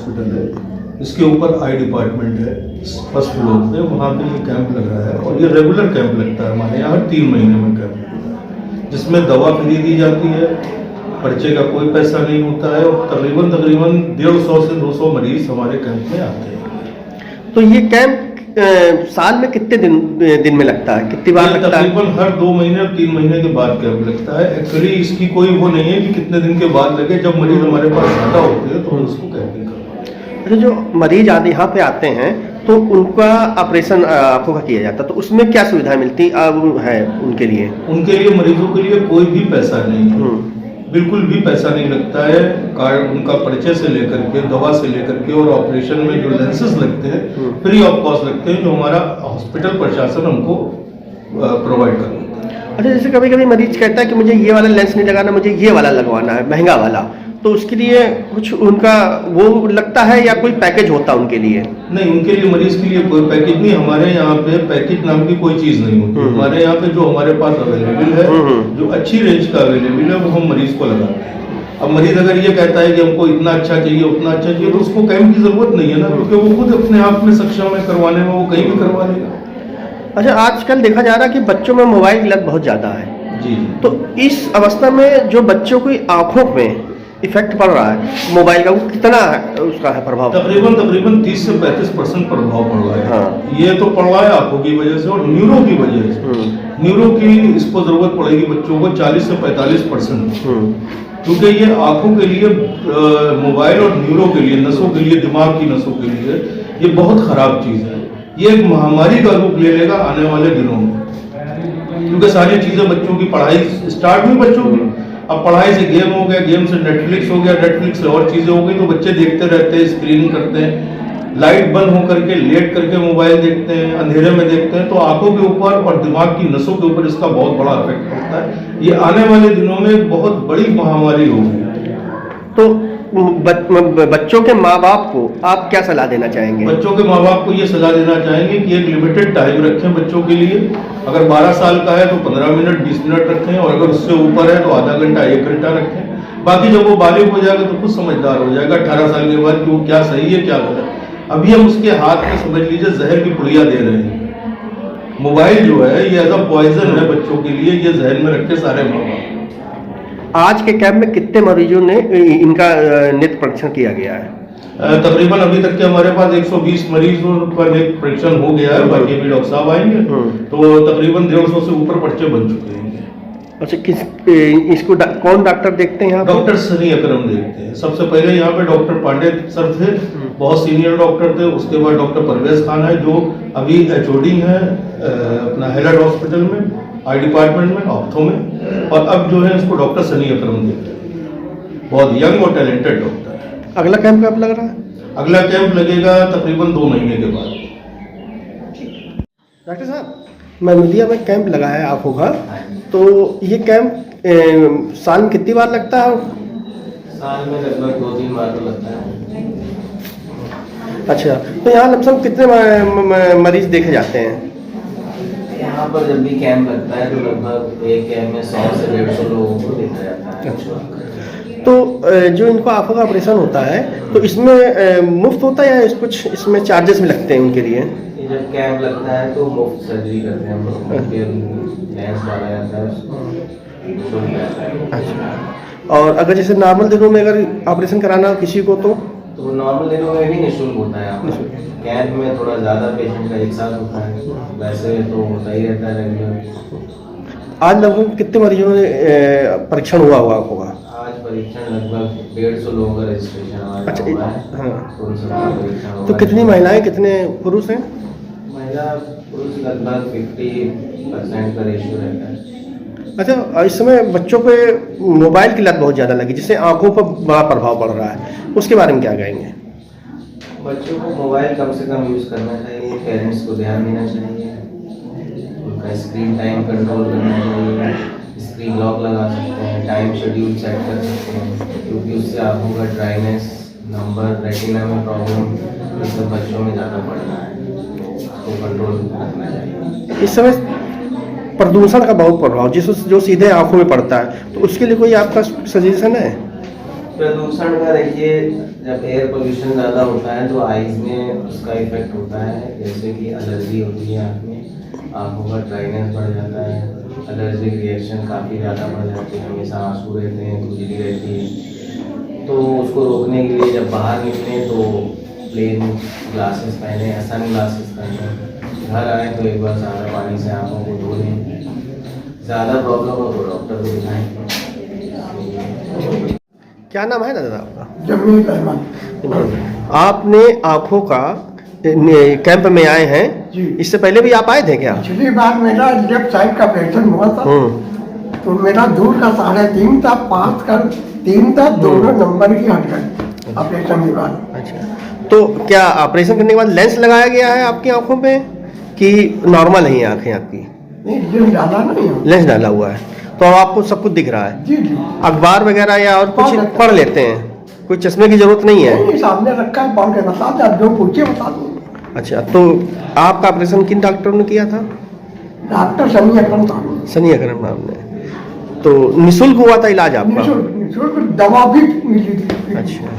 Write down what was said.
Hospital है, इसके ऊपर आई डिपार्टमेंट है, फर्स्ट फ्लोर पे, वहाँ पे ये कैंप लगा है। और ये रेगुलर कैंप लगता है हमारे यहाँ, हर 3 महीने में कैंप लगता है, जिसमें दवा फ्री दी जाती है, पर्चे का कोई पैसा नहीं होता है। और तकरीबन 150 से 200 मरीज हमारे कैंप में आते हैं। तो ये कैंप साल में कितने दिन में लगता है, कितनी बार लगता है? तकरीबन हर 2 महीने और 3 महीने के बाद कैंप लगता है। एक्चुअली इसकी कोई वो नहीं है कि कितने दिन के बाद लगे, जब मरीज हमारे पास ज़्यादा होते हैं तो हम उसको कैंपिंग करवाते हैं। अच्छा, जो मरीज आदि यहाँ पे आते हैं तो उनका ऑपरेशन आंखों का किया जाता है, तो उसमें क्या सुविधाएं मिलती है उनके लिए? उनके लिए, मरीजों के लिए कोई भी पैसा नहीं है, बिल्कुल भी पैसा नहीं लगता है। कार्ड उनका पर्चे से लेकर के, दवा से लेकर के, और ऑपरेशन में जो लेंसेज लगते हैं फ्री ऑफ कॉस्ट लगते हैं, जो हमारा हॉस्पिटल प्रशासन हमको प्रोवाइड करता है। अच्छा, जैसे कभी कभी मरीज कहता है कि मुझे ये वाला लेंस नहीं लगाना, मुझे ये वाला लगवाना है, महंगा वाला, तो उसके लिए कुछ उनका वो लगता है या कोई पैकेज होता है उनके लिए? नहीं, उनके लिए, मरीज के लिए कोई पैकेज नहीं। हमारे यहाँ पे पैकेज नाम की कोई चीज नहीं होती। हमारे यहाँ पे जो हमारे पास अवेलेबल है, जो अच्छी रेंज का अवेलेबल है, वो हम मरीज को लगाते हैं। अब मरीज अगर ये कहता है कि हमको इतना अच्छा चाहिए, उतना अच्छा चाहिए, तो उसको कैंप की जरूरत नहीं है ना, क्योंकि वो खुद अपने आप में सक्षम है करवाने में, वो कहीं भी करवा लेगा। अच्छा, आजकल देखा जा रहा है कि बच्चों में मोबाइल की लत बहुत ज्यादा है जी। तो इस अवस्था में जो बच्चों की आंखों में इफेक्ट पड़ रहा है मोबाइल का, वो कितना उसका है प्रभाव? तकरीबन 30 से 35% प्रभाव पड़ रहा है। हाँ। ये तो पड़ रहा है आंखों की वजह से और न्यूरो की वजह से। न्यूरो की इसको जरूरत पड़ेगी बच्चों को 40 से 45%, क्योंकि ये आंखों के लिए, मोबाइल और न्यूरो के लिए, नसों के लिए, दिमाग की नसों के लिए ये बहुत खराब चीज है। ये एक महामारी का रूप ले लेगा आने वाले दिनों में, क्योंकि सारी चीजें, बच्चों की पढ़ाई स्टार्ट हुई बच्चों की, अब पढ़ाई से गेम हो गया, गेम से नेटफ्लिक्स हो गया, नेटफ्लिक्स से और चीजें हो गई, तो बच्चे देखते रहते हैं, स्क्रीनिंग करते हैं, लाइट बंद होकर के लेट करके मोबाइल देखते हैं, अंधेरे में देखते हैं, तो आंखों के ऊपर और दिमाग की नसों के ऊपर इसका बहुत बड़ा इफेक्ट पड़ता है। ये आने वाले दिनों में बहुत बड़ी महामारी होगी। तो बच्चों के माँ बाप को आप क्या सलाह देना चाहेंगे? बच्चों के माँ बाप को ये सलाह देना चाहेंगे कि एक लिमिटेड टाइम रखें बच्चों के लिए। अगर 12 साल का है तो 15 मिनट 20 मिनट रखें, और अगर उससे ऊपर है तो आधा घंटा 1 घंटा रखें। बाकी जब वो बालिग हो जाएगा तो खुद समझदार हो जाएगा 18 साल के बाद कि वो क्या सही है क्या गलत। अभी हम उसके हाथ में, समझ लीजिए, जहर की पुड़िया दे रहे हैं। मोबाइल जो है ये एज अ पॉइजन है बच्चों के लिए, ये जहन में रखे सारे माँ बाप। आज के कैंप में कितने मरीजों ने इनका नेत्र परीक्षण किया गया है? तकरीबन अभी तक के हमारे पास 120 मरीजों का नेत्र परीक्षण हो गया है। बाकी भी डॉक्टर साहब आएंगे तो तकरीबन 150 से ऊपर पर्चे बन चुके हैं। अच्छा, इसको कौन डॉक्टर देखते हैं यहाँ? डॉक्टर सनी अकरम देखते हैं। सबसे पहले यहाँ पे डॉक्टर पांडे सर थे, बहुत सीनियर डॉक्टर थे। उसके बाद डॉक्टर परवेज खान है, जो अभी HOD है अपना हेलड हॉस्पिटल में, आई डिपार्टमेंट में, ऑप्थो में। और अब जो है इसको डॉक्टर सनी अकरम देखते हैं। बहुत यंग और टैलेंटेड डॉक्टर है। अगला कैंप कब लग रहा है? अगला कैंप लगेगा तकरीबन 2 महीने के बाद। डॉक्टर साहब, महमूदिया में कैंप लगा है आंखों का, तो ये कैंप साल में कितनी बार लगता है? साल में लगभग 2-3 बार तो लगता है। अच्छा, तो यहाँ लमसम कितने मरीज देखे जाते हैं? यहाँ पर जब भी कैंप लगता है तो लगभग एक कैंप में 100 से 150 लोगों को देखा जाता है। अच्छा, तो जो इनको आंखों का ऑपरेशन होता है तो इसमें मुफ्त होता है या कुछ इसमें चार्जेस भी लगते हैं उनके लिए? जब कैंप लगता है तो मुफ्त सर्जरी करते हैं हम लोग, लेंस डाला जाता है उसको। अच्छा, और अगर जैसे नॉर्मल दिनों में अगर ऑपरेशन कराना किसी को तो नॉर्मल दिनों में भी निःशुल्क होता है। कैंप में थोड़ा ज़्यादा पेशेंट का एक साथ होता है, वैसे तो होता ही रहता है रेगुलर। आज लगभग कितने मरीजों ने परीक्षण हुआ होगा? आज परीक्षण लगभग 150 लोगों का रजिस्ट्रेशन हुआ है। हाँ, तो कितनी महिलाएं कितने पुरुष हैं? महिला पुरुष लगभग 50% का रेशियो रहता है। अच्छा, इस समय बच्चों पे मोबाइल की लत बहुत ज़्यादा लगी, जिससे आंखों पर बड़ा प्रभाव पड़ रहा है, उसके बारे में क्या कहेंगे? बच्चों को मोबाइल कम से कम यूज़ करना चाहिए, पेरेंट्स को ध्यान देना चाहिए, उनका स्क्रीन टाइम कंट्रोल करना चाहिए, स्क्रीन लॉक लगा सकते हैं, टाइम शेड्यूल सेट कर सकते हैं, क्योंकि उससे आंखों का ड्राइनेस, नंबर, रेटिना में प्रॉब्लम, ये सब बच्चों में ज़्यादा बढ़ना है, उसको कंट्रोल रखना चाहिए। इस समय प्रदूषण का बहुत प्रभाव जो सीधे आंखों में पड़ता है, तो उसके लिए कोई आपका सजेशन है? प्रदूषण का देखिए, जब एयर पोल्यूशन ज़्यादा होता है तो आईज में उसका इफेक्ट होता है, जैसे कि एलर्जी होती है आँख में, आँखों का ड्राइनेस बढ़ जाता है, एलर्जिक रिएक्शन काफ़ी ज़्यादा बढ़ जाती है, हमेशा आंसू रहते हैं, खुजली रहती है। तो उसको रोकने के लिए जब बाहर निकलें तो प्लेन ग्लासेस पहने या सन ग्लासेस पहने, घर आए तो एक बार सादा पानी से आँखों को धो लें, ज़्यादा प्रॉब्लम हो तो डॉक्टर को दिखाएं। क्या नाम है दादा आपका? जमील अहमद। आपने आँखों का कैंप में आए हैं जी। इससे पहले भी आप आए थे क्या? पिछली बार मेरा लेफ्ट साइड का ऑपरेशन हुआ था, तो मेरा दूर का 3.5 था, 5 का 3 था, दोनों नंबर की हट गए ऑपरेशन के बाद। अच्छा, तो क्या ऑपरेशन करने के बाद लेंस लगाया गया है आपकी आंखों पे कि नॉर्मल है आंखें आपकी? नहीं, लेंस डाला नहीं है। लेंस डाला हुआ है, तो अब आपको सब कुछ दिख रहा है? जी जी। अखबार वगैरह या और पढ़ कुछ लेते हैं। पढ़ लेते हैं, कोई चश्मे की जरूरत नहीं है? नहीं, सामने रखा है, पढ़ के बता दे, जो पूछे बता दो। अच्छा, तो आपका ऑपरेशन किन डॉक्टरों ने किया था? डॉक्टर सनी अकरम साहब। सनी अकरम नाम ने। तो निःशुल्क हुआ था इलाज आपका? निःशुल्क दवा भी मिली थी। अच्छा।